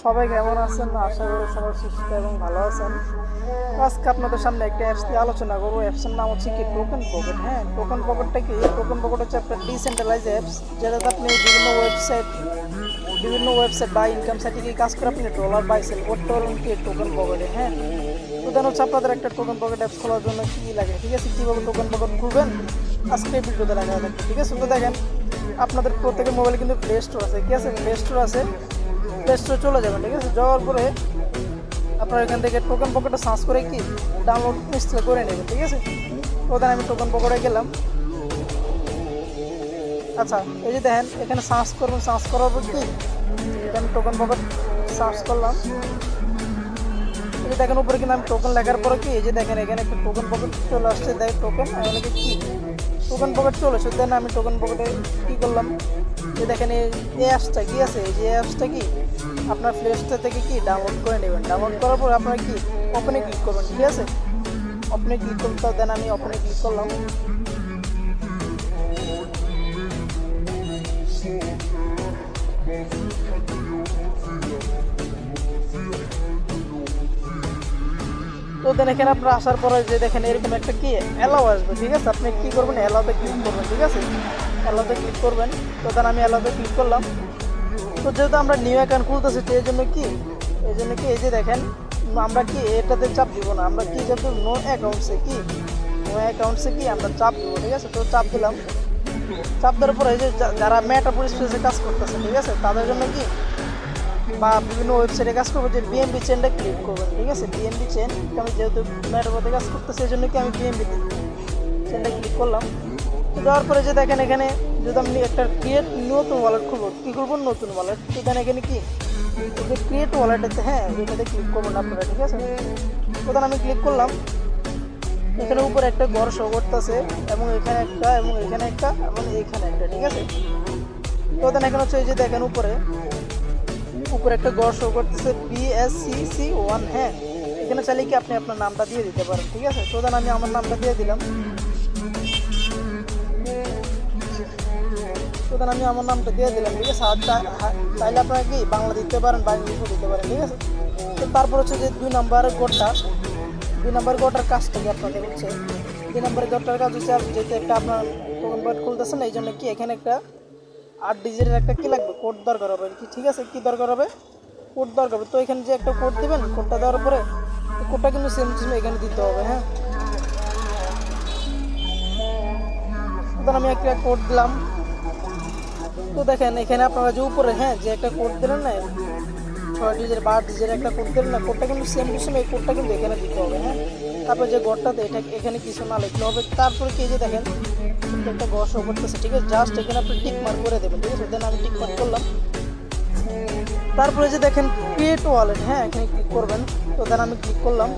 সবাই কেমন আছেন? আশা করি সবাই সুস্থ এবং ভালো আছেন। আজকে আপনাদের সামনে একটা অ্যাপস নিয়ে আলোচনা করবো। অ্যাপসের নাম হচ্ছে কি টোকেন পকেট। হ্যাঁ, টোকেন পকেটটা কি? টোকেন পকেট হচ্ছে একটা ডিসেন্ট্রালাইজ অ্যাপস, যেটাতে আপনি বিভিন্ন ওয়েবসাইট বা ইনকাম সাইটে গিয়ে কাজ করে আপনি ডলার বাই সেল করতে পারবেন কি টোকেন পকেটে। হ্যাঁ, প্রধান হচ্ছে আপনাদের একটা টোকেন পকেট অ্যাপস খোলার জন্য কী লাগে, ঠিক আছে? কীভাবে টোকেন পকেট খুলবেন আজকে এই ভিডিওতে দেখা যাবে, ঠিক আছে? তো দেখেন, আপনাদের প্রত্যেকের মোবাইলে কিন্তু প্লে স্টোর আছে, কি আছে? প্লে স্টোর আছে। প্লে স্টোরে চলে যাবেন, ঠিক আছে? যাওয়ার পরে আপনারা এখান থেকে টোকেন পকেটে সার্চ করে কি ডাউনলোড ইনস্টল করে নেবেন, ঠিক আছে? প্রধান আমি টোকেন পকেটে গেলাম। আচ্ছা, এই যে দেখেন এখানে সার্চ করবেন, সার্চ করার পর কি আমি টোকেন পকেট সার্চ করলাম। এই যে দেখেন উপরে কিন্তু আমি টোকেন লেখার পরে কি এই যে দেখেন এখানে একটা টোকেন পকেট চলে আসছে। দেখেন টোকেন এখানে কি টোকেন পকেট চলে আসছে। দেন আমি টোকেন পকেটে কী করলাম, যে দেখেন এই অ্যাপসটা কি আছে, এই যে অ্যাপসটা কি আপনার প্লে স্টোর থেকে কি ডাউনলোড করে নেবেন। ডাউনলোড করার পর আপনারা কি ওপেনে ক্লিক করবেন, ঠিক আছে? ওপেনে ক্লিক করতে, দেন আমি ওপেনে ক্লিক করলাম। তো দেন এখানে আপনার আসার পরে যে দেখেন এরকম একটা কি অ্যালাউ আসবে, ঠিক আছে? আপনি কী করবেন, অ্যালাউতে ক্লিক করবেন, ঠিক আছে? অ্যালাউতে ক্লিক করবেন। তো দেন আমি অ্যালাউতে ক্লিক করলাম। তো যেহেতু আমরা নিউ অ্যাকাউন্ট খুলতেছি, তো এই জন্য কি এই যে দেখেন আমরা কি এটাতে চাপ দিব না, আমরা কি যাতে নো অ্যাকাউন্টসে কি আমরা চাপ দিব, ঠিক আছে? তো চাপ দিলাম। চাপ দেওয়ার পরে এই যে যারা মেটাফোর স্পেসে কাজ করতেছে, ঠিক আছে, তাদের জন্য কি বা বিভিন্ন ওয়েবসাইটে কাজ করবো যে বিএমবি চেনটা ক্লিক করবেন, ঠিক আছে? বিএমবি চেন আমি যেহেতু মেটাফোরে কাজ করতেছি এই জন্য কি আমি বিএমবি চেনটা ক্লিক করলাম। তো দেওয়ার পরে যে দেখেন এখানে যদি আমি একটা ক্রিয়েট নতুন ওয়ালেট খুলবো, কী করবো? নতুন ওয়ালেট। তো দেন এখানে কি যে ক্রিয়েট ওয়ালেটেতে, হ্যাঁ, এটাতে ক্লিক করবেন আপনারা, ঠিক আছে? তো দেন আমি ক্লিক করলাম। এখানে উপরে একটা ঘর শো করতেছে এবং এখানে একটা এবং এখানে একটা এবং এখানে একটা, ঠিক আছে? তো দেন এখানে হচ্ছে এই যে দেখেন উপরে একটা ঘর শো করতেছে BSCC1। হ্যাঁ, এখানে চাইলে কি আপনি আপনার নামটা দিয়ে দিতে পারেন, ঠিক আছে? তো দেন আমি আমার নামটা দিয়ে দিলাম। তো দেন আমি আমার নামটা দিয়ে দিলাম, ঠিক আছে? আর চাইলে আপনারা কি বাংলা দিতে পারেন বা ইংলিশও দিতে পারেন, ঠিক আছে? তো তারপর হচ্ছে যে 2 নাম্বার ঘরটার কাজটা কি আপনাদের হচ্ছে 2 নাম্বার ঘরটার কাজ হচ্ছে, আর যেহেতু একটা আপনার টোকেন পকেট খুলতেছেন এই জন্য কি এখানে একটা 8 ডিজিটের একটা কি লাগবে, কোড দরকার হবে, কি, ঠিক আছে? কি দরকার হবে? কোড দরকার হবে। তো এখানে যে একটা কোড দেবেন, কোডটা দেওয়ার পরে কোডটা কিন্তু সেম এখানে দিতে হবে। হ্যাঁ, তখন আমি একটা কোড দিলাম। তো দেখেন এখানে আপনারা যে উপরে, হ্যাঁ, যে একটা কোড দিলেন না, 6 ডিজিট 12 ডিজিট একটা কোড দিলেন না, কোডটা কিন্তু সেম এই কোডটা কিন্তু এখানে দিতে হবে। হ্যাঁ, তারপর যে ঘরটাতে এটা এখানে কিছু না লিখলে হবে। তারপরে কি যে দেখেন একটা ঘর শো করতেছে, ঠিক আছে? জাস্ট এখানে আপনি টিক মার্ক করে দেবেন, ঠিক আছে? দেন আমি টিক মার্ক করলাম। তারপরে যে দেখেন ক্রিয়েট ওয়ালেট, হ্যাঁ, এখানে ক্লিক করবেন। তো দেন আমি ক্লিক করলাম।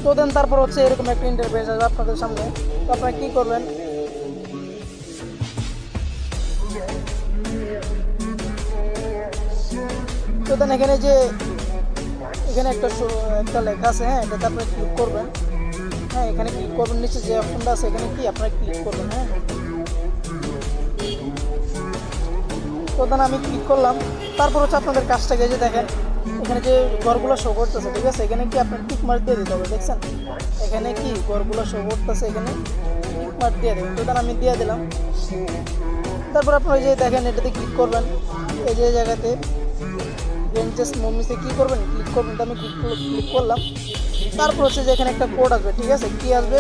তো দেন তারপর হচ্ছে এরকম একটা ইন্টারফেস আসবে আপনাদের সামনে। তো আপনারা কী করবেন, তো দেন এখানে যে এখানে একটা লেখা আছে, হ্যাঁ, এটাতে আপনারা ক্লিক করবেন। হ্যাঁ, এখানে ক্লিক করবেন, নিচে যে অপশনটা আছে এখানে কি আপনারা ক্লিক করবেন। হ্যাঁ, তো দেন আমি ক্লিক করলাম। তারপর হচ্ছে আপনাদের কাজটাকে যে দেখেন এখানে যে ঘরগুলো শো করতেছে, ঠিক আছে? এখানে কি আপনার টিক মার্ক দিয়ে দিতে হবে, দেখছেন? এখানে কি ঘরগুলো শো করতেছে, এখানে টিক মার্ক দিয়ে দেবেন। তো দেন আমি দিয়ে দিলাম। তারপর আপনারা যে দেখেন এটাতে ক্লিক করবেন, এই যে জায়গাতে রেঞ্জেস মুভিসে কী করবেন, ক্লিক করবেন। তো আমি ক্লিক করলাম। তারপর হচ্ছে যে এখানে একটা কোড আসবে, ঠিক আছে? কি আসবে?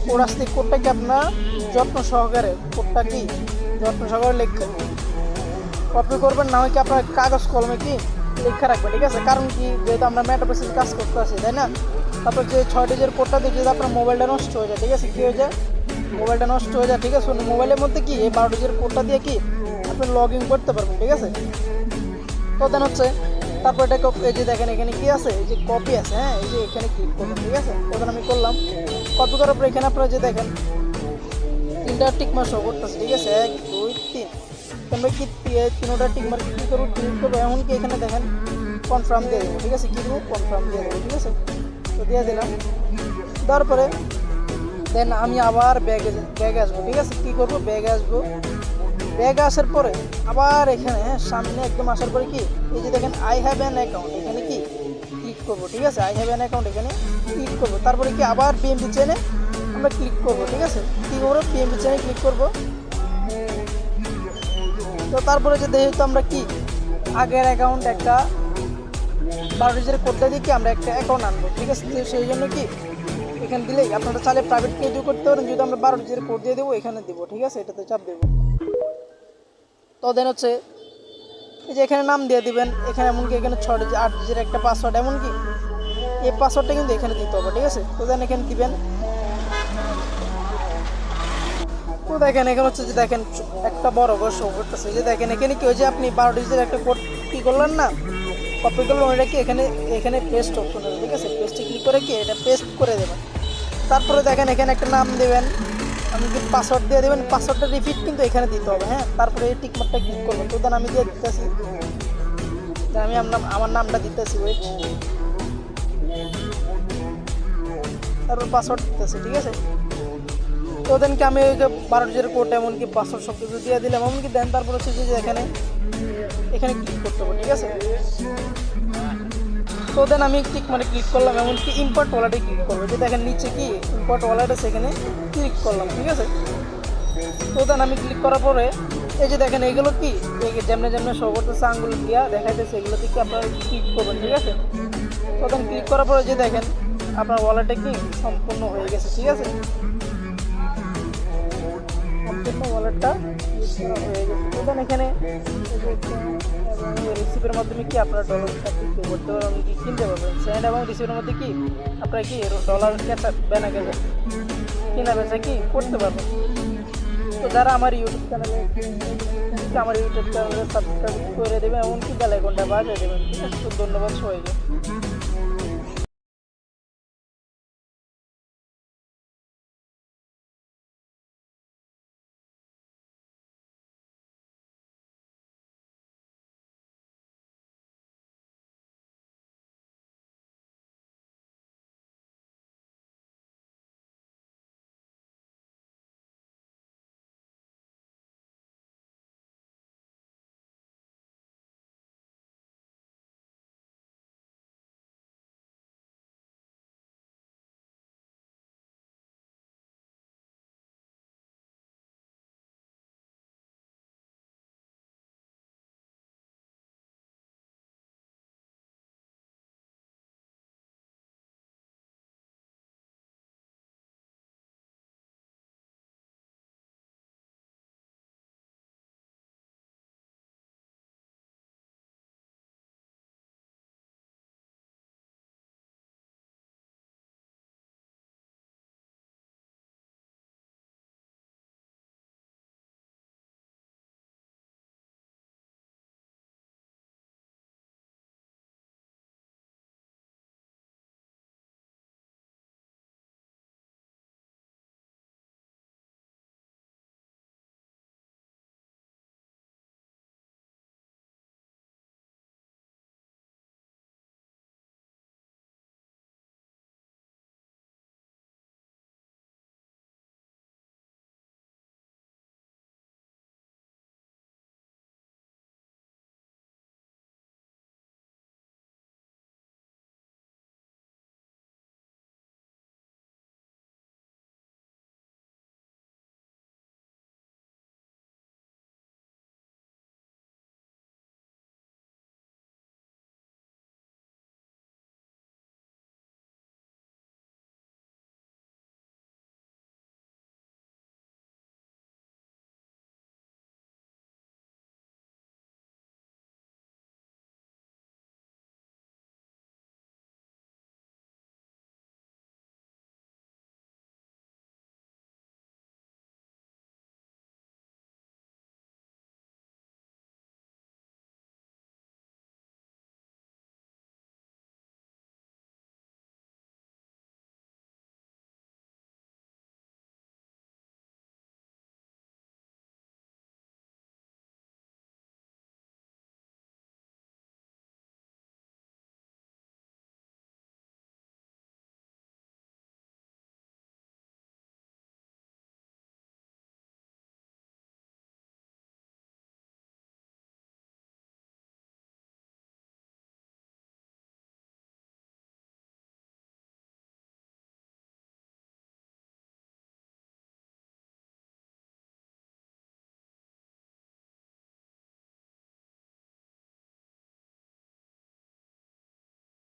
কোড আসতে কোডটা কি আপনার যত্ন সহকারে লেখা কপি করবেন, না হয় কি আপনার কাগজ কলমে কি লেখা রাখবেন, ঠিক আছে? কারণ কি, যেহেতু আমরা মেটাফোরে কাজ করতে আসি, তাই না? তারপর যে 6 ডিজিটের কোডটা দিয়ে যদি আপনার মোবাইলটা নষ্ট হয়ে যায়, ঠিক আছে? কী হয়ে যায়? মোবাইলটা নষ্ট হয়ে যায়, ঠিক আছে? মোবাইলের মধ্যে কি এই 12 ডিজিটের কোডটা দিয়ে কি আপনি লগ ইন করতে পারবেন, ঠিক আছে? তো দেন হচ্ছে তারপর এটা এই যে দেখেন এখানে কি আছে, এই যে কপি আছে, হ্যাঁ, এই যে এখানে ক্লিক করবেন, ঠিক আছে? তখন আমি করলাম। কপি করার পর এখানে আপনারা যে দেখেন 3টা টিক মার্ক শো করতেছে, ঠিক আছে? 1 2 3। তোমরা কি 3টা টিক মার্ক ক্লিক করবো, এমনকি এখানে দেখেন কনফার্ম দিয়ে দেবো, ঠিক আছে? কি দেবো? কনফার্ম দিয়ে দেবো, ঠিক আছে? তো দিয়ে দিলাম। তারপরে দেন আমি আবার ব্যাগে আসবো, ঠিক আছে? কী করবো? ব্যাগে আসবো। ব্যাগ আসার পরে আবার এখানে সামনে একদম আসার পরে কি এই যে দেখেন আই হ্যাভ অ্যান অ্যাকাউন্ট এখানে কি ক্লিক করবো, ঠিক আছে। আই হ্যাভ অ্যান অ্যাকাউন্ট এখানে ক্লিক করবো, তারপরে কি আবার পিএমপি চেনে আমরা ক্লিক করবো, ঠিক আছে। কী করবো, পিএমপি চেনে ক্লিক করবো। তো তারপরে যে যেহেতু আমরা কি আগের অ্যাকাউন্ট একটা 12 ডিজিটের কোডটা দিয়ে কি আমরা একটা অ্যাকাউন্ট আনবো, ঠিক আছে। তো সেই জন্য কি এখানে দিলেই আপনারা চাইলে প্রাইভেট কেউ করতে পারেন, যদি আমরা 12 ডিজিটের কোড দিয়ে দেবো এখানে দেবো, ঠিক আছে। এটাতে চাপ দেবো। তো দেন হচ্ছে এই যে এখানে নাম দিয়ে দিবেন, এখানে এমনকি এখানে 6 ডিজিট 8 ডিজিটের একটা পাসওয়ার্ড, এমনকি এই পাসওয়ার্ডটা কিন্তু এখানে দিতে হবে, ঠিক আছে। তো দেন এখানে দিবেন। তো দেখেন এখানে হচ্ছে যে দেখেন একটা বড় করে শো করতেছে, যে দেখেন এখানে কি ওই যে আপনি 12 ডিজিটের একটা কোড কী করলেন না, কপি করলেন, ওইটা কি এখানে পেস্ট অপশন আছে, ঠিক আছে। পেস্টে ক্লিক করে কি এটা পেস্ট করে দেবেন। তারপরে দেখেন এখানে একটা নাম দেবেন, আপনি কি পাসওয়ার্ড দিয়ে দেবেন, পাসওয়ার্ডটা রিপিট কিন্তু এখানে দিতে হবে, হ্যাঁ। তারপরে এই টিকমার্কটা ক্লিক করবেন। তো দেন আমি দিয়ে দিতেছি, আমি আমার নামটা দিতেছি, ওয়েট, তারপর পাসওয়ার্ড দিতেছি, ঠিক আছে। তো দেন কি আমি ওই যে 12 ডিজিটের কোড এমনকি পাসওয়ার্ড সব কিছু দিয়ে দিলাম, এমনকি দেন তারপর হচ্ছে যে এখানে ক্লিক করতে হবে, ঠিক আছে। তো দেন আমি ক্লিক করলাম, এমনকি ইম্পোর্ট ওয়ালেটে ক্লিক করবো, যে দেখেন নিচে কি ইম্পোর্ট ওয়ালেট আছে, এখানে ক্লিক করলাম, ঠিক আছে। তো দেন আমি ক্লিক করার পরে এই যে দেখেন এগুলো কি যেমনি শো করতেছে আঙ্গুল দিয়া দেখাইতেছে, এগুলোতে কি আপনারা ক্লিক করবেন, ঠিক আছে। তো দেন ক্লিক করার পরে যে দেখেন আপনার ওয়ালেটে কি সম্পূর্ণ হয়ে গেছে, ঠিক আছে। সম্পূর্ণ ওয়ালেটটা ইউজ করা হয়ে গেছে। তো দেন এখানে রিসিভের মাধ্যমে কি আপনারা ডলারটা পে করতে পারবেন, কি কিনতে পারবেন। সেন্ড এবং রিসিভের মধ্যে কি আপনারা কি ডলার বেনা গেছে কিনা বেচা কি করতে পারবেন। তো যারা আমার ইউটিউব চ্যানেলে সাবস্ক্রাইব করে দেবেন, এমনকি বেল আইকনটা বাজিয়ে দেবেন, ঠিক আছে। তো ধন্যবাদ সবাইকে।